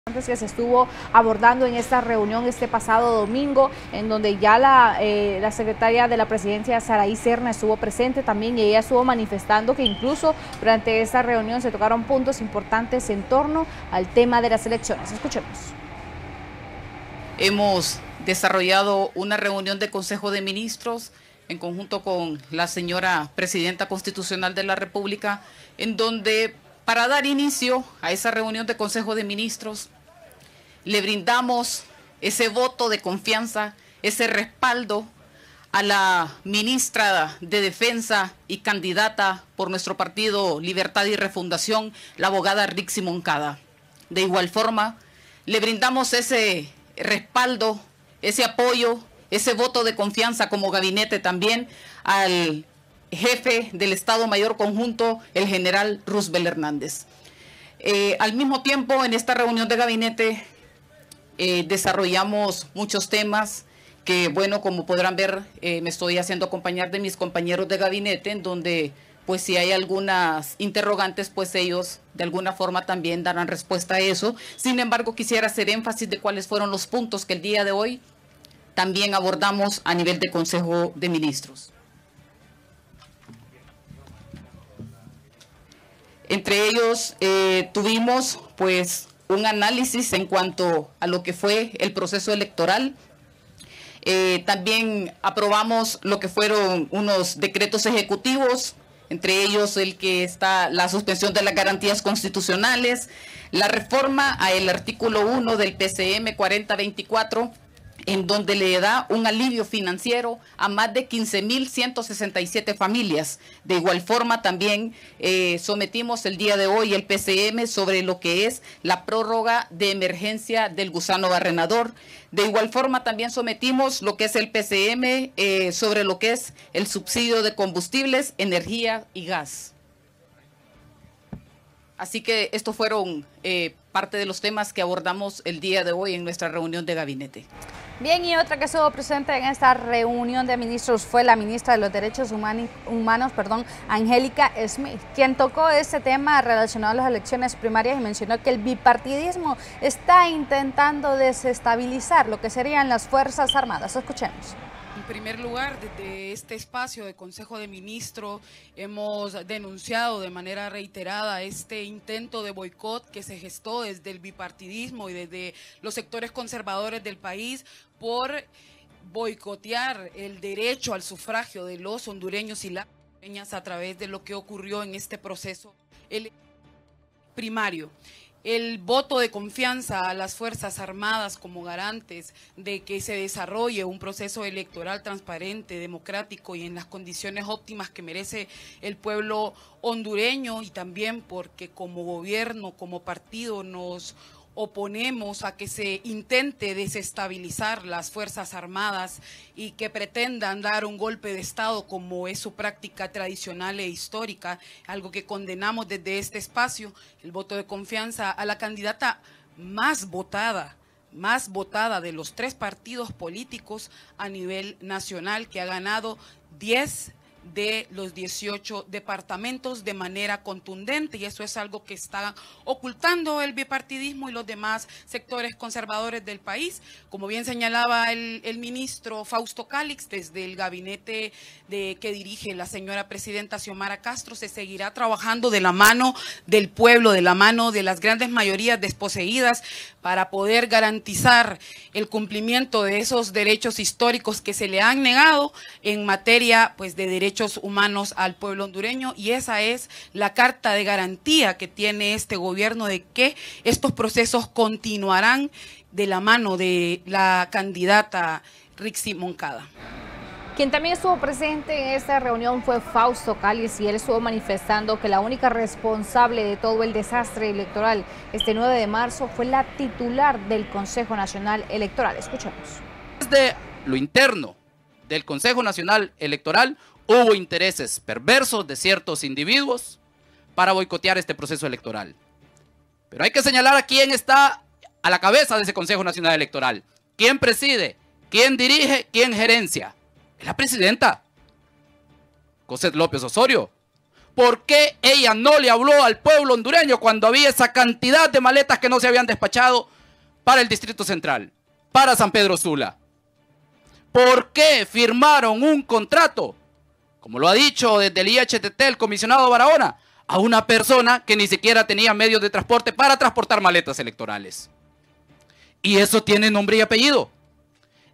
que se estuvo abordando en esta reunión este pasado domingo, en donde ya la secretaria de la presidencia, Saraí Serna, estuvo presente también, y ella estuvo manifestando que incluso durante esta reunión se tocaron puntos importantes en torno al tema de las elecciones. Escuchemos. Hemos desarrollado una reunión de Consejo de Ministros en conjunto con la señora Presidenta Constitucional de la República, en donde, para dar inicio a esa reunión de Consejo de Ministros, le brindamos ese voto de confianza, ese respaldo a la ministra de Defensa y candidata por nuestro partido Libertad y Refundación, la abogada Rixi Moncada. De igual forma, le brindamos ese respaldo, ese apoyo, ese voto de confianza como gabinete también al jefe del Estado Mayor Conjunto, el general Roosevelt Hernández. Al mismo tiempo, en esta reunión de gabinete desarrollamos muchos temas que, bueno, como podrán ver, me estoy haciendo acompañar de mis compañeros de gabinete, en donde, pues, si hay algunas interrogantes, pues ellos de alguna forma también darán respuesta a eso. Sin embargo, quisiera hacer énfasis de cuáles fueron los puntos que el día de hoy también abordamos a nivel de Consejo de Ministros. Entre ellos tuvimos, pues, un análisis en cuanto a lo que fue el proceso electoral. También aprobamos lo que fueron unos decretos ejecutivos, entre ellos el que está la suspensión de las garantías constitucionales, la reforma al artículo 1 del PCM 4024, en donde le da un alivio financiero a más de 15.167 familias. De igual forma, también sometimos el día de hoy el PCM sobre lo que es la prórroga de emergencia del gusano barrenador. De igual forma, también sometimos lo que es el PCM sobre lo que es el subsidio de combustibles, energía y gas. Así que estos fueron parte de los temas que abordamos el día de hoy en nuestra reunión de gabinete. Bien, y otra que estuvo presente en esta reunión de ministros fue la ministra de los Derechos Humanos, Angélica Smith, quien tocó este tema relacionado a las elecciones primarias y mencionó que el bipartidismo está intentando desestabilizar lo que serían las Fuerzas Armadas. Escuchemos. En primer lugar, desde este espacio de Consejo de Ministros hemos denunciado de manera reiterada este intento de boicot que se gestó desde el bipartidismo y desde los sectores conservadores del país por boicotear el derecho al sufragio de los hondureños y las hondureñas a través de lo que ocurrió en este proceso primario. El voto de confianza a las Fuerzas Armadas como garantes de que se desarrolle un proceso electoral transparente, democrático y en las condiciones óptimas que merece el pueblo hondureño, y también porque como gobierno, como partido, nos oponemos a que se intente desestabilizar las Fuerzas Armadas y que pretendan dar un golpe de Estado como es su práctica tradicional e histórica, algo que condenamos desde este espacio. El voto de confianza a la candidata más votada de los 3 partidos políticos a nivel nacional, que ha ganado 10 de los 18 departamentos de manera contundente, y eso es algo que está ocultando el bipartidismo y los demás sectores conservadores del país. Como bien señalaba el ministro Fausto Cálix, desde el gabinete que dirige la señora presidenta Xiomara Castro, se seguirá trabajando de la mano del pueblo, de la mano de las grandes mayorías desposeídas, para poder garantizar el cumplimiento de esos derechos históricos que se le han negado en materia, pues, de derechos humanos al pueblo hondureño. Y esa es la carta de garantía que tiene este gobierno de que estos procesos continuarán de la mano de la candidata Rixi Moncada. Quien también estuvo presente en esta reunión fue Fausto Cálix, y él estuvo manifestando que la única responsable de todo el desastre electoral este 9 de marzo fue la titular del Consejo Nacional Electoral. Escuchemos. Desde lo interno del Consejo Nacional Electoral hubo intereses perversos de ciertos individuos para boicotear este proceso electoral. Pero hay que señalar a quién está a la cabeza de ese Consejo Nacional Electoral. ¿Quién preside? ¿Quién dirige? ¿Quién gerencia? Es la presidenta Cosette López Osorio. ¿Por qué ella no le habló al pueblo hondureño cuando había esa cantidad de maletas que no se habían despachado para el Distrito Central, para San Pedro Sula? ¿Por qué firmaron un contrato, como lo ha dicho desde el IHTT el comisionado Barahona, a una persona que ni siquiera tenía medios de transporte para transportar maletas electorales? Y eso tiene nombre y apellido.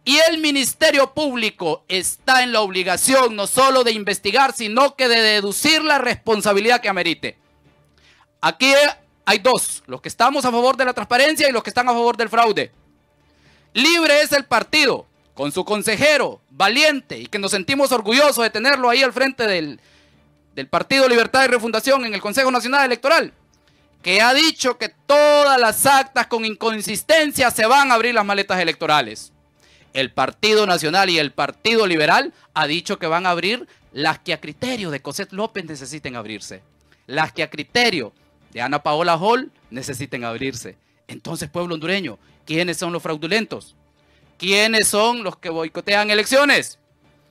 Y el Ministerio Público está en la obligación no solo de investigar, sino que de deducir la responsabilidad que amerite. Aquí hay dos, los que estamos a favor de la transparencia y los que están a favor del fraude. Libre es el partido, con su consejero valiente, y que nos sentimos orgullosos de tenerlo ahí al frente del Partido Libertad y Refundación en el Consejo Nacional Electoral, que ha dicho que todas las actas con inconsistencia se van a abrir las maletas electorales. El Partido Nacional y el Partido Liberal ha dicho que van a abrir las que a criterio de Cosette López necesiten abrirse. Las que a criterio de Ana Paola Hall necesiten abrirse. Entonces, pueblo hondureño, ¿quiénes son los fraudulentos? ¿Quiénes son los que boicotean elecciones?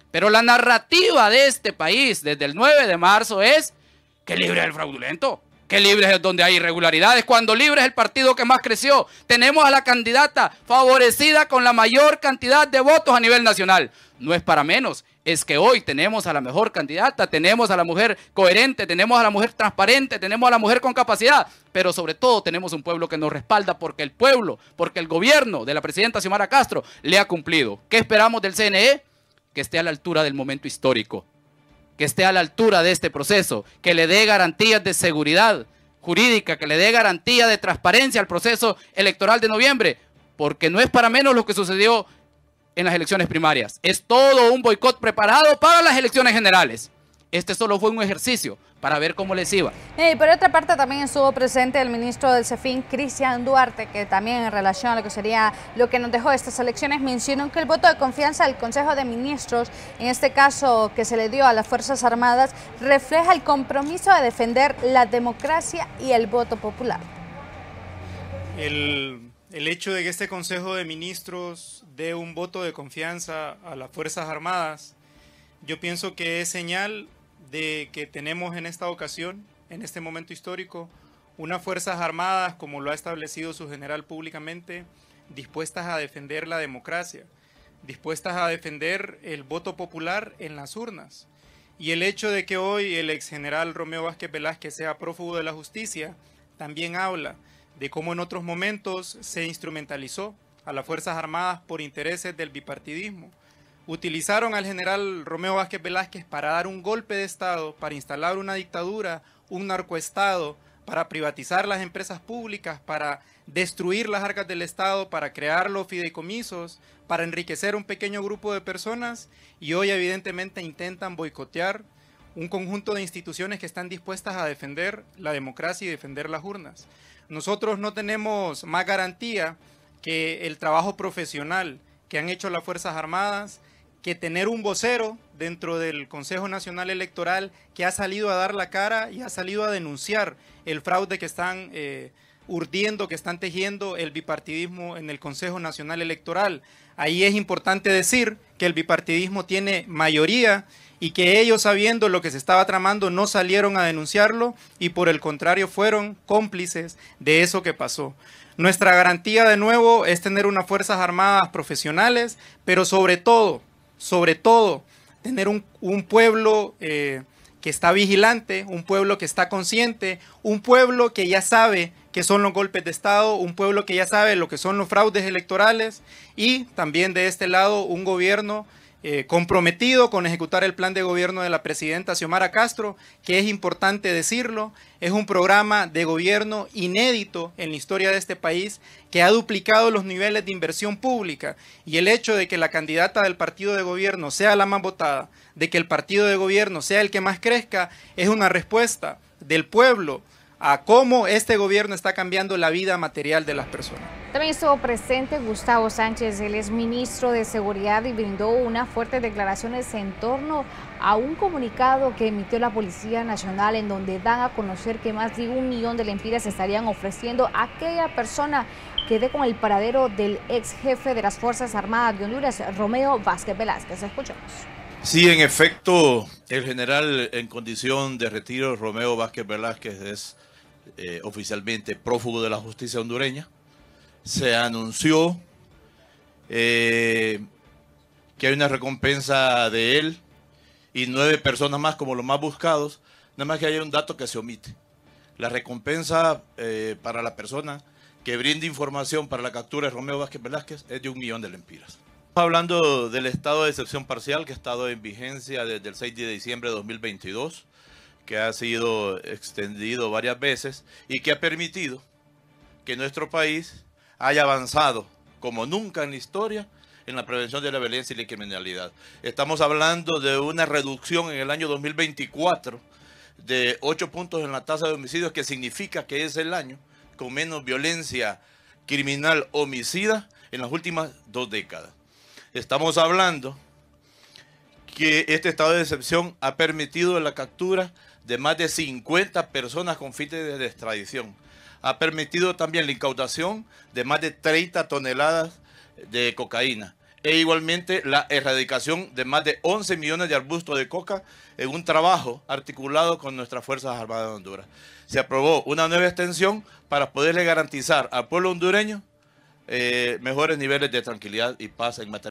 Pero la narrativa de este país desde el 9 de marzo es que Libre es el fraudulento, que Libre es donde hay irregularidades, cuando Libre es el partido que más creció. Tenemos a la candidata favorecida con la mayor cantidad de votos a nivel nacional. No es para menos, es que hoy tenemos a la mejor candidata, tenemos a la mujer coherente, tenemos a la mujer transparente, tenemos a la mujer con capacidad, pero sobre todo tenemos un pueblo que nos respalda porque el pueblo, porque el gobierno de la presidenta Xiomara Castro le ha cumplido. ¿Qué esperamos del CNE? Que esté a la altura del momento histórico, que esté a la altura de este proceso, que le dé garantías de seguridad jurídica, que le dé garantía de transparencia al proceso electoral de noviembre, porque no es para menos lo que sucedió en las elecciones primarias. Es todo un boicot preparado para las elecciones generales. Este solo fue un ejercicio para ver cómo les iba. Y por otra parte también estuvo presente el ministro del CEFIN, Cristian Duarte, que también en relación a lo que sería lo que nos dejó estas elecciones, mencionó que el voto de confianza del Consejo de Ministros, en este caso que se le dio a las Fuerzas Armadas, refleja el compromiso de defender la democracia y el voto popular. El hecho de que este Consejo de Ministros dé un voto de confianza a las Fuerzas Armadas, yo pienso que es señal de que tenemos en esta ocasión, en este momento histórico, unas Fuerzas Armadas, como lo ha establecido su general públicamente, dispuestas a defender la democracia, dispuestas a defender el voto popular en las urnas. Y el hecho de que hoy el ex general Romeo Vázquez Velázquez sea prófugo de la justicia, también habla de cómo en otros momentos se instrumentalizó a las Fuerzas Armadas por intereses del bipartidismo. Utilizaron al general Romeo Vázquez Velázquez para dar un golpe de Estado, para instalar una dictadura, un narcoestado, para privatizar las empresas públicas, para destruir las arcas del Estado, para crear los fideicomisos, para enriquecer un pequeño grupo de personas, y hoy evidentemente intentan boicotear un conjunto de instituciones que están dispuestas a defender la democracia y defender las urnas. Nosotros no tenemos más garantía que el trabajo profesional que han hecho las Fuerzas Armadas, que tener un vocero dentro del Consejo Nacional Electoral que ha salido a dar la cara y ha salido a denunciar el fraude que están urdiendo, que están tejiendo el bipartidismo en el Consejo Nacional Electoral. Ahí es importante decir que el bipartidismo tiene mayoría y que ellos, sabiendo lo que se estaba tramando, no salieron a denunciarlo y por el contrario fueron cómplices de eso que pasó. Nuestra garantía de nuevo es tener unas Fuerzas Armadas profesionales, pero sobre todo, tener un pueblo que está vigilante, un pueblo que está consciente, un pueblo que ya sabe qué son los golpes de Estado, un pueblo que ya sabe lo que son los fraudes electorales y también de este lado un gobierno comprometido con ejecutar el plan de gobierno de la presidenta Xiomara Castro, que es importante decirlo, es un programa de gobierno inédito en la historia de este país que ha duplicado los niveles de inversión pública, y el hecho de que la candidata del partido de gobierno sea la más votada, de que el partido de gobierno sea el que más crezca, es una respuesta del pueblo a cómo este gobierno está cambiando la vida material de las personas. También estuvo presente Gustavo Sánchez, él es ministro de Seguridad y brindó unas fuertes declaraciones en torno a un comunicado que emitió la Policía Nacional en donde dan a conocer que más de 1 millón de lempiras se estarían ofreciendo a aquella persona que dé con el paradero del ex jefe de las Fuerzas Armadas de Honduras, Romeo Vázquez Velázquez. Escuchamos. Sí, en efecto, El general en condición de retiro, Romeo Vázquez Velázquez, es oficialmente prófugo de la justicia hondureña. Se anunció que hay una recompensa de él y 9 personas más como los más buscados, nada más que hay un dato que se omite. La recompensa para la persona que brinde información para la captura de Romeo Vázquez Velázquez es de 1 millón de lempiras. Hablando del estado de excepción parcial que ha estado en vigencia desde el 6 de diciembre de 2022, que ha sido extendido varias veces y que ha permitido que nuestro país haya avanzado como nunca en la historia en la prevención de la violencia y la criminalidad. Estamos hablando de una reducción en el año 2024 de 8 puntos en la tasa de homicidios, que significa que es el año con menos violencia criminal homicida en las últimas 2 décadas. Estamos hablando que este estado de excepción ha permitido la captura de más de 50 personas con fines de extradición. Ha permitido también la incautación de más de 30 toneladas de cocaína. E igualmente la erradicación de más de 11 millones de arbustos de coca en un trabajo articulado con nuestras Fuerzas Armadas de Honduras. Se aprobó una nueva extensión para poderle garantizar al pueblo hondureño mejores niveles de tranquilidad y paz en materia